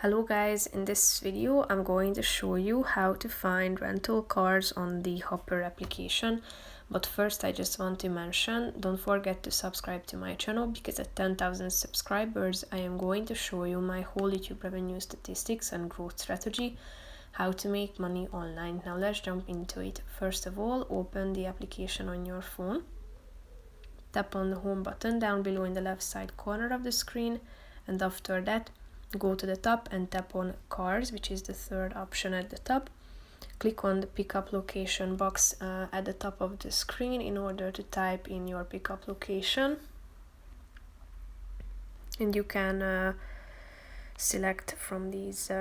Hello guys, in this video I'm going to show you how to find rental cars on the Hopper application. But first I just want to mention, don't forget to subscribe to my channel because at 10,000 subscribers I am going to show you my whole YouTube revenue statistics and growth strategy, how to make money online. Now let's jump into it. First of all, open the application on your phone. Tap on the home button down below in the left side corner of the screen, and after that go to the top and tap on cars, which is the third option at the top. Click on the pickup location box at the top of the screen in order to type in your pickup location, and you can select from these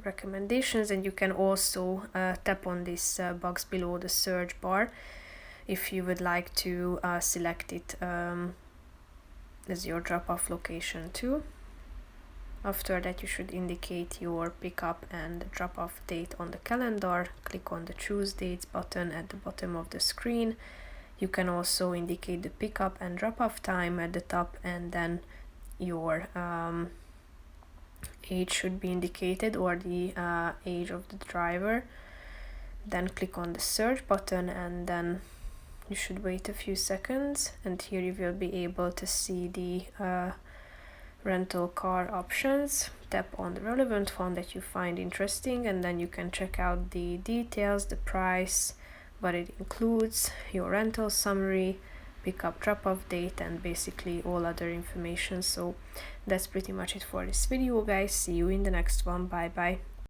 recommendations, and you can also tap on this box below the search bar if you would like to select it as your drop-off location too. After that, you should indicate your pickup and drop-off date on the calendar. Click on the Choose Dates button at the bottom of the screen. You can also indicate the pickup and drop-off time at the top, and then your age should be indicated, or the age of the driver. Then click on the Search button, and then you should wait a few seconds, and here you will be able to see the rental car options. Tap on the relevant one that you find interesting, and then you can check out the details, the price, what it includes, your rental summary, pickup drop-off date, and basically all other information. So that's pretty much it for this video, guys. See you in the next one. Bye bye.